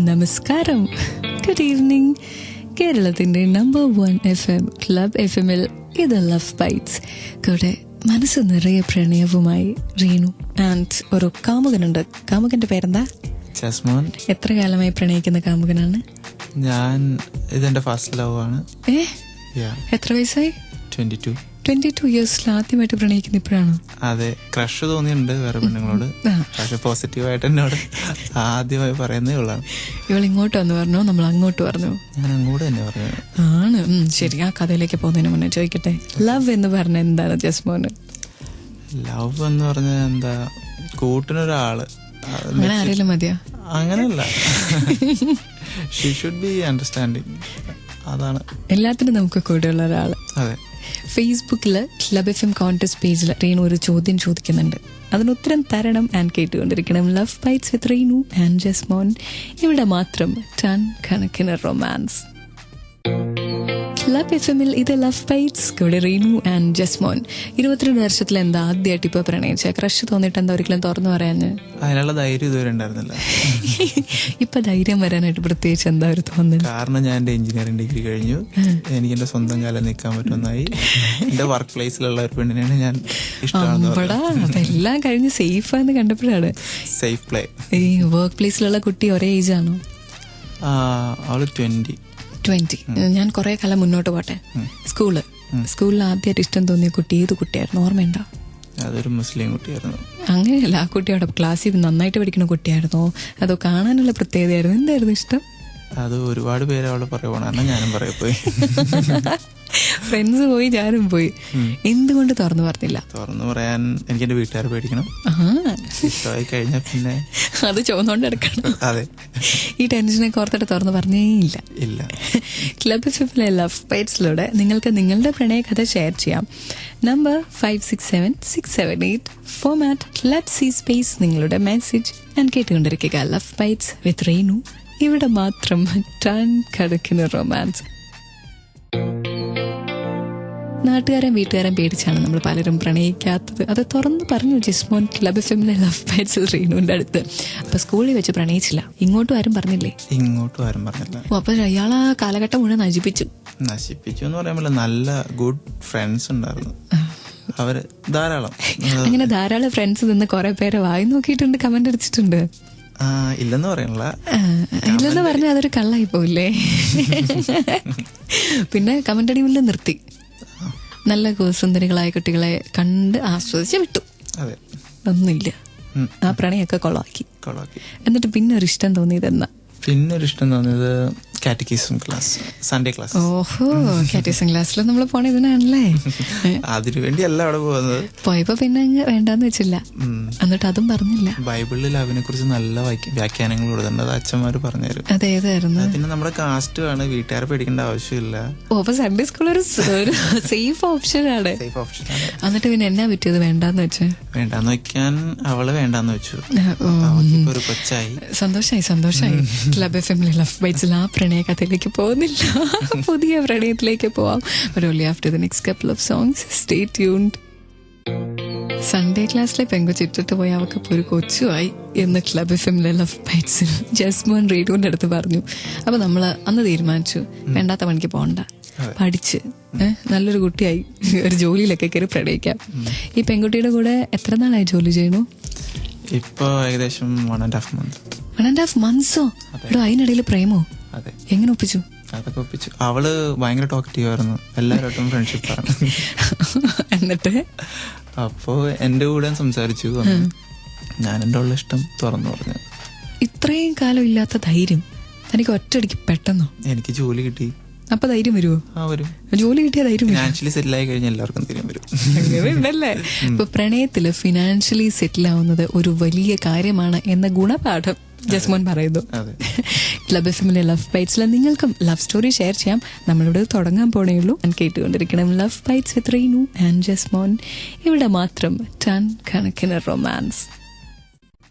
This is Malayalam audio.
നമസ്കാരം, ഗുഡ് ഈവനിങ്. കേരളത്തിന്റെ നമ്പർ 1 FM ക്ലബ് FM-ൽ ഇത് ലവ് ബൈറ്റ്സ്. കൂടെ മനസ്സ് നിറയെ പ്രണയവുമായി റീനു ആൻഡ് ഒരു കാമുകനുണ്ട്. കാമുകന്റെ പേരെന്താ? ജസ്മോൻ. എത്ര കാലമായി പ്രണയിക്കുന്ന കാമുകനാണ്? ഞാൻ ഇതെന്റെ ഫസ്റ്റ് ലവ് ആണ്. എത്ര വയസ്സായി? 22 ഇയേഴ്സിൽ ആദ്യമായിട്ട് പ്രണയിക്കുന്ന ഇപ്പോഴാണ്? അതെ, ക്രഷ് തോന്നിയിട്ടുണ്ട് വേറെ പെണ്ണുങ്ങളോട്. പക്ഷെ പോസിറ്റീവായിട്ട് എന്നോട് ആദ്യമായി പറയുന്നേ ഉള്ളതാണ്. ഇവൾ ഇങ്ങോട്ട് വന്ന് പറഞ്ഞോ നമ്മൾ അങ്ങോട്ട് പറഞ്ഞു? ഞാൻ അങ്ങോട്ട് തന്നെ പറഞ്ഞു. ആണ്. ശരി, ആ കഥയിലേക്ക് പോകുന്നതിന് മുന്നേ ചോദിക്കട്ടെ, ലവ് എന്ന് പറഞ്ഞ എന്താണ് ജസ്മോന്? ലവ് എന്ന് പറഞ്ഞാൽ എന്താ, കൂട്ടിനൊരാള്. അങ്ങനെ ആരെങ്കിലും മതിയോ? അങ്ങനെയല്ല, ഷീ ഷുഡ് ബി അണ്ടർസ്റ്റാൻഡിങ്. അതാണ് എല്ലാത്തിനും നമുക്ക് കൂടെയുള്ള ഒരാള്. അതെ. ഫേസ്ബുക്കില് ക്ലബ് FM കോൺടെസ്റ്റ് പേജിൽ റീനു ഒരു ചോദ്യം ചോദിക്കുന്നുണ്ട്. അതിന് ഉത്തരം തരണം ആൻഡ് കേട്ടുകൊണ്ടിരിക്കണം love bites with Reenu and Jasmon. ഇവിടെ മാത്രം ടൺ കണക്കിന് റൊമാൻസ്. ക്ലബ് FM-ൽ ഇത് ലവ് ബൈറ്റ്സ്. കൂടെ റീനു ആൻഡ് ജസ്മോൻ. 22 വർഷത്തിൽ എന്താ ആദ്യമായിട്ട് ഇപ്പൊ പ്രണയിച്ച ക്രഷ് തോന്നിട്ട് എന്താ ഒരിക്കലും തുറന്നു പറയാഞ്ഞ്? അതിനുള്ള ധൈര്യം ഇതുവരെ ഉണ്ടായിരുന്നില്ല. ഇപ്പൊ ധൈര്യം വരാനായിട്ട് പ്രത്യേകിച്ച് എന്താ ഒരു തോന്നുന്നത്? കാരണം ഞാൻ എന്റെ എഞ്ചിനീയറിംഗ് ഡിഗ്രി കഴിഞ്ഞു. എനിക്ക് എന്റെ സ്വന്തം കാലം നിൽക്കാൻ പറ്റുന്നതായി. എന്റെ വർക്ക് പ്ലേസിലുള്ള ഒരു പെണ്ണിനാണ് ഞാൻ ഇഷ്ടമാണ്. എല്ലാം കഴിഞ്ഞ് സേഫ് ആണെന്ന് കണ്ടപ്പോഴാണ്. Safe play. ഈ വർക്ക് പ്ലേസിലുള്ള കുട്ടി ഒരേ ഏജ് ആണോ? അവള് 20. ഞാൻ കുറെ കാലം മുന്നോട്ട് പോട്ടെ. സ്കൂളിൽ ആദ്യമായിട്ട് ഇഷ്ടം തോന്നിയ കുട്ടി ഏത് കുട്ടിയായിരുന്നു? ഓർമ്മയുണ്ടോ? അതൊരു മുസ്ലിം കുട്ടിയായിരുന്നു. അങ്ങനെയല്ല, ആ കുട്ടി അവിടെ ക്ലാസ്സിൽ നന്നായിട്ട് പഠിക്കുന്ന കുട്ടിയായിരുന്നോ അതോ കാണാനുള്ള പ്രത്യേകതയായിരുന്നു? എന്തായിരുന്നു ഇഷ്ടം? അത് ഒരുപാട് പേര് അവളെ പറയുവാണ്, ഞാനും പറയപ്പോയി. ഫ്രണ്ട്സ് പോയി, ഞാനും പോയി. എന്തുകൊണ്ട് തുറന്നു പറഞ്ഞില്ല? തുറന്നു പറയാൻ എനിക്ക് എന്റെ വീട്ടുകാർ പേടിക്കണം. ഇഷ്ടമായി കഴിഞ്ഞാൽ പിന്നെ അത് ചുവന്നോണ്ട് എടുക്കണം. അതെ, ഈ ടെൻഷനൊക്കെ ഓർത്തിട്ട് തുറന്നു പറഞ്ഞേ ഇല്ല. ക്ലബ് FM-ലെ ലവ് ബൈറ്റ്സിലൂടെ നിങ്ങൾക്ക് നിങ്ങളുടെ പ്രണയ കഥ ഷെയർ ചെയ്യാം. Number 567-678, format club C space നിങ്ങളുടെ മെസ്സേജ് ഞാൻ കേട്ടുകൊണ്ടിരിക്കുക ലവ് ബൈറ്റ്സ് വിത്ത് റീനു. ഇവിടെ മാത്രം ടൺ കണക്കിന് റൊമാൻസ്. നാട്ടുകാരൻ വീട്ടുകാരൻ പേടിച്ചാണ് നമ്മൾ പലരും പ്രണയിക്കാത്തത്. അത് തുറന്നു പറഞ്ഞു ജസ്മോൻ ക്ലബ് FM-ലെ ലവ് ബൈറ്റ്സിൽ റീനുവിന്റെ അടുത്ത്. അപ്പൊ സ്കൂളിൽ വെച്ച് പ്രണയിച്ചില്ല, ഇങ്ങോട്ടും ആരും പറഞ്ഞില്ലേ? ഇങ്ങോട്ടും ആരും പറഞ്ഞില്ല. അപ്പൊ അയാൾ ആ കാലഘട്ടം മുഴുവൻ നശിപ്പിച്ചു എന്ന് പറയുമ്പോൾ നല്ല ഗുഡ് ഫ്രണ്ട്സ് ഉണ്ടായിരുന്നു അവര് ധാരാളം. അങ്ങനെ ധാരാളം ഫ്രണ്ട്സ് നിന്ന് കുറെ പേരെ വായി നോക്കിയിട്ടുണ്ട്, കമന്റ് അടിച്ചിട്ടുണ്ട്. ഇല്ലെന്ന് പറയണില്ല. ഇല്ലെന്ന് പറഞ്ഞാൽ അതൊരു കള്ളായി പോവില്ലേ? പിന്നെ കമന്റ് അടിയിൽ നിർത്തി. നല്ല സുന്ദരികളായ കുട്ടികളെ കണ്ട് ആസ്വദിച്ച് വിട്ടു. ഒന്നുമില്ല, ആ പ്രണയൊക്കെ കൊളാക്കി. എന്നിട്ട് പിന്നെ ഒരു ഇഷ്ടം തോന്നിയത് കാറ്റഗിസം ക്ലാസ്, സൺഡേ ക്ലാസ്. ഓഹോ, കാറ്റഗിസം ക്ലാസ്സിൽ നമ്മൾ പോണ ഇതിനാണല്ലേ? അതിനുവേണ്ടി അല്ല അവിടെ പോകുന്നത്. പോയപ്പോ പിന്നെ അങ്ങ് വേണ്ടാന്ന് വെച്ചില്ല. എന്നിട്ട് അതും പറഞ്ഞില്ല. ബൈബിളിൽ ലവിനെ കുറിച്ച് നല്ല വ്യാഖ്യാനങ്ങൾ കൊടുത്തിട്ടുണ്ട്, അത് അച്ഛന്മാര് പറഞ്ഞുതരും. അതേതായിരുന്നു? പിന്നെ നമ്മുടെ കാസ്റ്റ് ആണ്, വീട്ടുകാരെ പേടിക്കേണ്ട ആവശ്യമില്ല. ഓ, അപ്പൊ സൺഡേ സ്കൂൾ ഒരു സേഫ് ഓപ്ഷൻ ആണ്. എന്നിട്ട് പിന്നെ എന്നാ പറ്റിയത്? വേണ്ടാന്ന് വെക്കാൻ അവള് വേണ്ടാന്ന് വെച്ചു. ഒരു കൊച്ചായി. സന്തോഷായി. ക്ലബ് FM-ലെ ലവ് ബൈറ്റ്സിൽ ആ പ്രണയ കഥയിലേക്ക് പോകുന്നില്ല, പുതിയ പ്രണയത്തിലേക്ക് പോവാം. But only after the next couple of songs. Stay tuned. Sunday ക്ലാസ്സിലെ പെങ്കൊച്ച് ഇട്ടിട്ട് പോയി അവൾക്ക് ഒരു കൊച്ചുമായി എന്ന് ക്ലബ് FM-ലെ ലവ് ബൈറ്റ്സിൽ ജസ്മോൻ റീഡുവിന്റെ അടുത്ത് പറഞ്ഞു. അപ്പൊ നമ്മള് അന്ന് തീരുമാനിച്ചു വേണ്ടാത്ത പണിക്ക് പോകണ്ട, പഠിച്ച് നല്ലൊരു കുട്ടിയായി ഒരു ജോലിയിലൊക്കെ കയറി പ്രണയിക്കാം. ഈ പെൺകുട്ടിയുടെ കൂടെ എത്ര നാളായി ജോലി ചെയ്യണു? ഇപ്പൊ ഏകദേശം 1.5 months. 1.5 months? അതിനിടയിൽ പ്രേമോ? എങ്ങനെ ഒപ്പിച്ചു? അതൊക്കെ ഒപ്പിച്ചു. അവള് ഭയങ്കര ടോക്കറ്റീവ് ആയിരുന്നു, എല്ലാവരോട്ടും ഫ്രണ്ട്ഷിപ്പാണ്. എന്നിട്ട് അപ്പോ എന്റെ കൂടെ സംസാരിച്ചു, ഞാൻ എന്റെ ഉള്ള ഇഷ്ടം തുറന്നു പറഞ്ഞു. ഇത്രയും കാലം ഇല്ലാത്ത ധൈര്യം തനിക്ക് ഒറ്റയടിക്ക് പെട്ടെന്നോ? എനിക്ക് ജോലി കിട്ടി. അപ്പൊ ധൈര്യം വരുമോ? വരും. ജോലി കിട്ടിയ ധൈര്യം. ഫിനാൻഷ്യലി സെറ്റിൽ ആയി കഴിഞ്ഞാൽ എല്ലാവർക്കും ധൈര്യം വരും. അങ്ങനെയുണ്ടല്ലേ? ഇപ്പൊ പ്രണയത്തില് ഫിനാൻഷ്യലി സെറ്റിൽ ആവുന്നത് ഒരു വലിയ കാര്യമാണ് എന്ന ഗുണപാഠം ജസ്മോൻ പറയുന്നു. ക്ലബ് FM-ലെ ലവ് ബൈറ്റ്സിൽ നിങ്ങൾക്കും ലവ് സ്റ്റോറി ഷെയർ ചെയ്യാം. നമ്മളിവിടെ തുടങ്ങാൻ പോണേയുള്ളൂ. കേട്ടുകൊണ്ടിരിക്കണം love bites with Reenu and Jasmon. ഇവിടെ മാത്രം ടൺ കണക്കിന് റൊമാൻസ്.